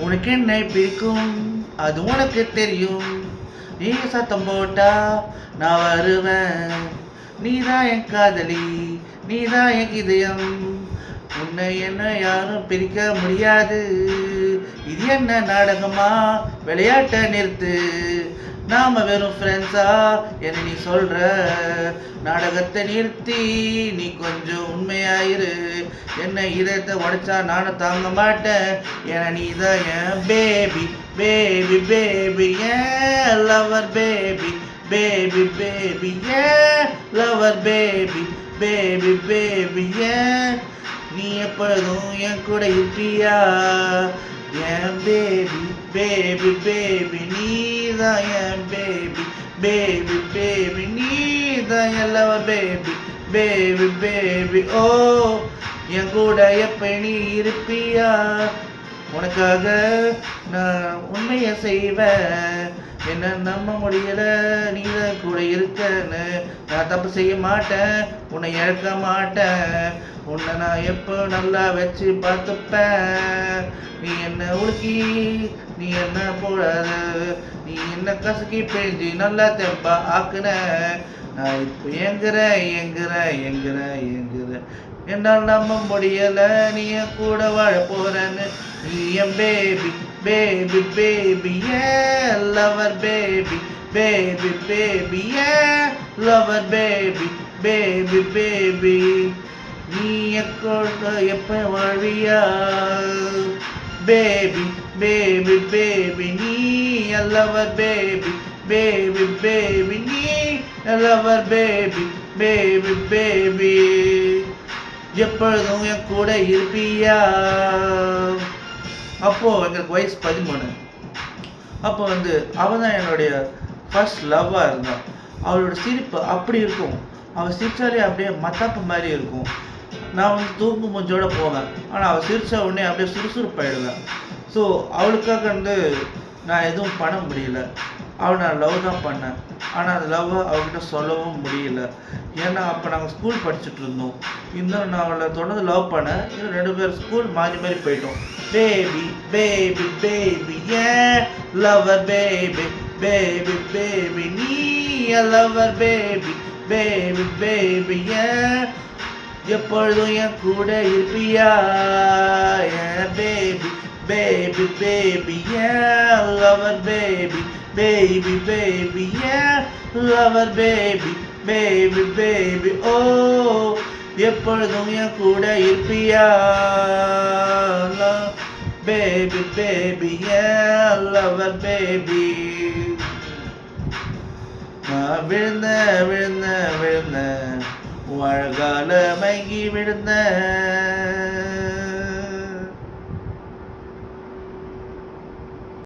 உனக்கு என்னை பிடிக்கும் அது உனக்கு தெரியும். நீ சத்தம் போட்டா நான் வருவேன். நீதான் என் காதலி, நீதான் என் இதயம். உன்னை என்ன யாரும் பிரிக்க முடியாது. இது என்ன நாடகமா, விளையாட்ட நிறுத்து. நாம வெறும் ஃப்ரெண்ட்ஸா என்ன நீ சொல்ற. நாடகத்தை நிறுத்தி நீ கொஞ்சம் உண்மையாயிரு. என்ன இதயத்தை உடைச்சா நானும் தாங்க மாட்டேன். ஏன்னா நீ தான் என் பேபி பேபி பேபி, ஏன் லவர் பேபி பேபி பேபி, ஏன் லவர் பேபி பேபி பேபி, ஏன் நீ எப்பொழுதும் என் கூட இருப்பியா. என் பேபி பேபி பேபி, நீ தான் என் பேபி பேபி பேபி, நீ தான் என் லவர் பேபி பேபி பேபி. ஓ என் கூட எப்ப நீ இருப்பியா. உனக்காக நான் உண்மையை செய்வேன். என்ன நம்ப முடியல, நீ தான் கூட இருக்கன்னு. நான் தப்பு செய்ய மாட்டேன், உன்னை இழக்க மாட்டேன். உன்னை நான் எப்போ நல்லா வச்சு பார்த்துப்பேன். நீ என்ன உலுக்கி நீ என்ன போடாத, நீ என்ன கசக்கி பிழிஞ்சு நல்லா தெம்பா ஆக்குன. நான் இப்போ எங்குறேன் என்னால் நம்ப முடியல, நீ என் கூட வாழ போறேன்னு. நீ என் பேபி பேபி பேபி, ஏன் லவர் பேபி பேபி பேபி, ஏன் லவர் பேபி பேபி பேபி. நீ எப்ப வாழ்வியா பேபி பேபி பேபி, நீ லவர் பேபி பேபி பேபி, நீ லவர் பேபி பேபி பேபி. எப்பொழுதும் என் கூட இருப்பியா. அப்போ எங்களுக்கு வயசு 13. அப்போ அவள் தான் என்னுடைய ஃபர்ஸ்ட் லவ்வாக இருந்தாள். அவளோட சிரிப்பு அப்படி இருக்கும். அவள் சிரிச்சாலே அப்படியே மத்தாப்பு மாதிரி இருக்கும். நான் தூங்கு மூஞ்சோட போவேன். ஆனால் அவள் சிரிச்ச உடனே அப்படியே சுறுசுறுப்பாயிடுவேன். ஸோ அவளுக்காக நான் எதுவும் பண்ண முடியல. அவள் நான் லவ் தான் பண்ணேன். ஆனால் அந்த லவ்வை அவகிட்ட சொல்லவும் முடியல. ஏன்னா அப்போ நாங்கள் ஸ்கூல் படிச்சுட்டு இருந்தோம். இன்னும் நான் அவளை தொடர்ந்து லவ் பண்ணேன். இன்னும் 2 பேர் ஸ்கூல் மாறி போயிட்டோம். பேபி பேபி பேபி, ஏன் லவர் பேபி பேபி பேபி, நீ லவர் பேபி பேபி பேபி, ஏன் எப்பொழுதும் என் கூட இருப்பியா. ஏன் பேபி பேபி பேபி, ஏன் லவர் பேபி பேபி பேபி, ஏன் லவர் பேபி பேபி பேபி. ஓ எப்பொழுதும் என் கூட இருப்பியா. பேபி பேபி, ஏன் லவர் பேபி. நான் விழுந்த அழகால மயங்கி விழுந்த.